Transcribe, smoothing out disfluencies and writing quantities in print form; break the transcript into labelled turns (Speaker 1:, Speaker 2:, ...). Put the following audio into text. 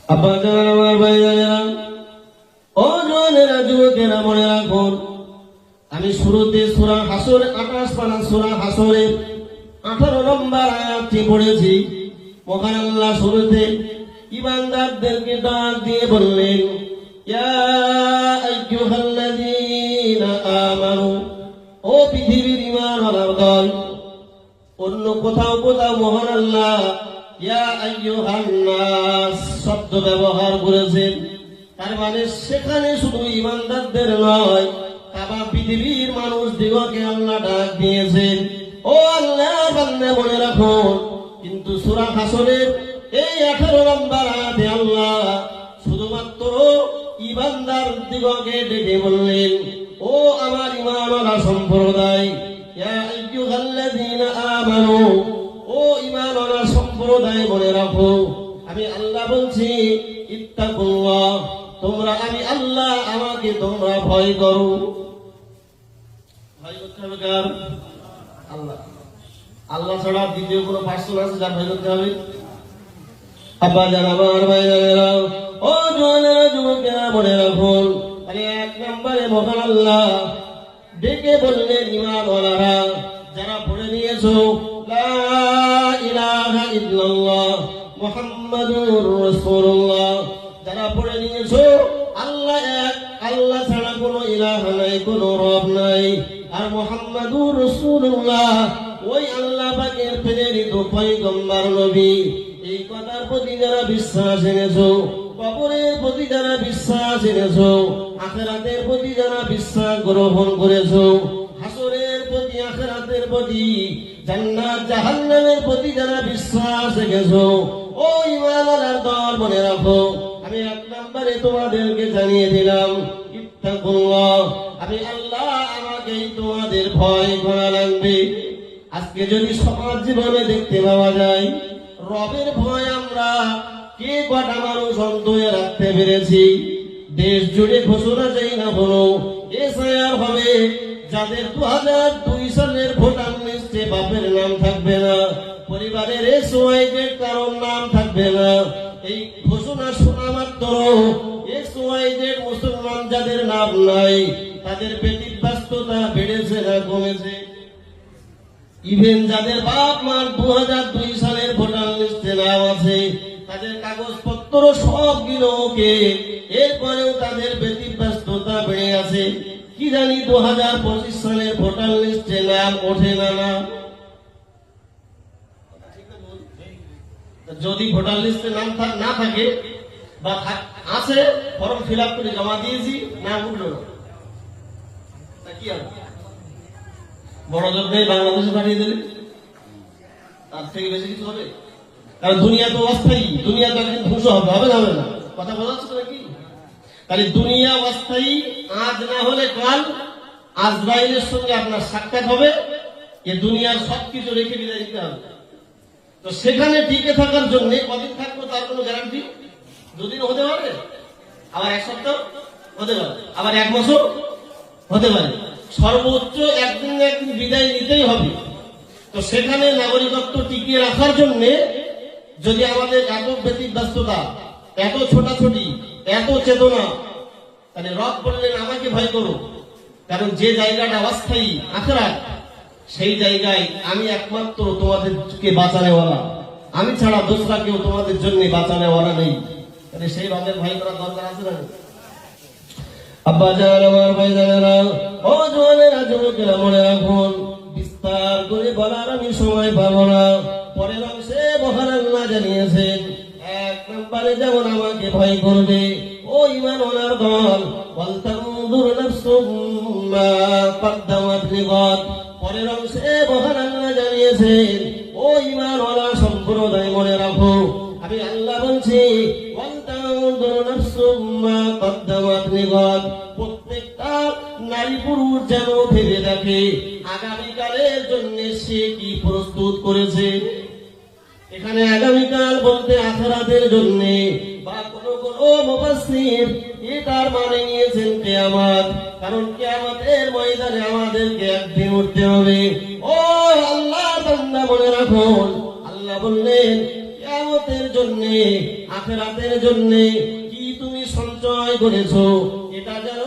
Speaker 1: আব্বা জান, আমার ভাইজানেরা, ও জওয়ানেরা, যুবকেরা, মনে রাখুন, আমি শুরুতে সূরা হাসর 28 পারা সূরা হাসরের 18 নম্বর আয়াতটি পড়েছি। মহান আল্লাহ শুরুতে ঈমানদারদেরকে ডাক দিয়ে বললেন, ইয়া আইয়ুহাল্লাযীনা আমানু, ও পৃথিবীর ঈমানওয়ালার দল। অন্য কোথাও মহান আল্লাহ ইয়া আইয়ুহান নাস শব্দ ব্যবহার করেছেন। তার মানে সেখানে শুধু ঈমানদারদের নয়, সারা পৃথিবীর মানুষ দিগকে আল্লাহ ডাক দিয়েছেন। ও আল্লাহর বান্দা, মনে রাখুন, কিন্তু সূরা হাসরের এই 18 নম্বর আয়াতে আল্লাহ শুধুমাত্র ঈমানদার দিগকে ডেকে বললেন, ও আমার ঈমানওয়ালা সম্প্রদায়, ইয়া আইয়ুহাল্লাযীনা আমানু, ও ঈমানওয়ালা সম্প্রদায়, মনে রাখো, আমি আল্লাহ বলছি, ইত্তাকুল্লাহ, তোমরা আমি আল্লাহ, আমাকে তোমরা ভয় করো। ভয় করতে হবে কার? আল্লাহ। আল্লাহ ছাড়া দ্বিতীয় কোনো পার্সন আছে যার ভয় করতে হবে? আব্বা জান, আমার ভাইজানেরা, ও জওয়ানেরা, যুবকেরা, মনে রাখুন, আরে 1 নম্বরে মহান আল্লাহ ডেকে বললেন, ঈমানওয়ালারা যারা পড়ে নিয়েছো লা ইলাহা ইল্লাল্লাহ মুহাম্মাদুর রাসূলুল্লাহ, যারা পড়ে নিয়েছো আল্লাহ এক, আল্লাহ ছাড়া কোনো ইলাহা নাই, কোনো রব নাই, আর মুহাম্মাদুর রাসূলুল্লাহ ওই আল্লাহ পাকের প্রেরিত পয়গম্বর নবী, এই কথার প্রতি যারা বিশ্বাস এনেছো, কবরের প্রতি যারা বিশ্বাস এনেছো, আখিরাতের প্রতি যারা বিশ্বাস গ্রহণ করেছো, হাসরের প্রতি, আখিরাতের প্রতি, জান্নাত জাহান্নামের প্রতি যারা বিশ্বাস রেখেছো, ও ঈমানওয়ালার দল, মনে রাখো, আমি 1 নম্বরে তোমাদেরকে জানিয়ে দিলাম, ইত্তাকুল্লাহ, আমি আল্লাহ, আমাকেই তোমাদের ভয় করা লাগবে। আজকে যদি সমাজ জীবনে দেখতে পাওয়া যায়, রবের ভয় আমরা কে কটা মানুষ অন্তরে রাখতে পেরেছি? দেশ জুড়ে ঘোষণা চাই না হলো এসআইআর হবে, যাদের 2002 সালের ভোটার লিস্টে বাপের নাম থাকবে না, পরিবারের এসওয়াইজের কারণ নাম থাকবে না, এই ঘোষণা শোনা মাত্র এসওয়াইজের মুসলমান যাদের নাম নাই, তাদের ব্যতিব্যস্ততা বেড়েছে না কমেছে? ইভেন যাদের বাপ মার 2002 সালের ভোটার লিস্টে নাম আছে, তাদের কাগজপত্র সবগুলো ওকে, এরপরেও তাদের ব্যতিব্যস্ততা বেড়ে আছে। কি জানি 2025 সালের ভোটার লিস্টে নাম ওঠে না। যদি ভোটার লিস্টে নাম না থাকে বা আছে, ফর্ম ফিল আপ করে জমা দিয়েছি, নাম উঠলো না, কি হবে? বড় জোর নেই, বাংলাদেশে পাঠিয়ে দিলে তার থেকে বেশি কিছু হবে? কারণ দুনিয়া তো অস্থায়ী, দুনিয়া তো একদিন ধ্বংস হবে, হবে না? হবে না? কথা বলা হচ্ছে তো নাকি? তাহলে দুনিয়া অস্থায়ী, আজ না হলে কাল আজরাইলের সঙ্গে আপনার সাক্ষাৎ হবে, এ দুনিয়ার সবকিছু রেখে বিদায় দিতে হবে। তো সেখানে টিকে থাকার জন্য কদিন থাকবো তার কোনো গ্যারান্টি? 2 দিন হতে পারে, আবার 1 সপ্তাহ হতে পারে, আবার 1 বছর হতে পারে, সর্বোচ্চ একদিন না একদিন বিদায় নিতেই হবে। তো সেখানে নাগরিকত্ব টিকিয়ে রাখার জন্য যদি আমাদের এত ব্যতিব্যস্ততা, এত ছোটাছুটি, এত চেতনা, তাহলে রব বললেন আমাকে ভয় করো, কারণ যে জায়গাটা অস্থায়ী আখিরাত, সেই জায়গায় আমি একমাত্র তোমাদেরকে বাঁচানেওয়ালা, আমি ছাড়া দোসরা কেউ তোমাদের জন্য বাঁচানেওয়ালা নেই। তাহলে সেই রবের ভয় করার দরকার আছে না? আব্বা জান, আমার ভাইজানেরা, ও জওয়ানেরা, যুবকেরা, মনে রাখুন, বিস্তার করে বলার আমি সময় পাবো না। পরের অংশে মহান আল্লাহ জানিয়েছেন, 1 নম্বরে যেমন আমাকে ভয় করবে, ও ঈমানওয়ালার দল, ওয়ালতানজুর নাফসুম মা কদ্দামাত লিগাদ। পরের অংশে মহান আল্লাহ জানিয়েছেন, ও ঈমানওয়ালা সম্প্রদায়, মনে রাখো, আমি আল্লাহ বলছি, ওয়ালতানজুর নাফসুম মা কদ্দামাত লিগাদ। প্রত্যেকটা নারী পুরুষ যেন ভেবে দেখে আগামীকালের জন্য সে কি প্রস্তুত করেছে। এখানে আগামীকাল বলতে আখিরাতের জন্য, বা কোন কোন মুফাসসির এটার মানে নিয়েছেন কিয়ামত, কারণ কিয়ামতের ময়দানে আমাদেরকে একদিন উঠতে হবে। ও আল্লাহর বান্দা, মনে রাখুন, আল্লাহ বললেন কিয়ামতের জন্য আখিরাতের জন্য কি তুমি সঞ্চয় করেছো এটা যেন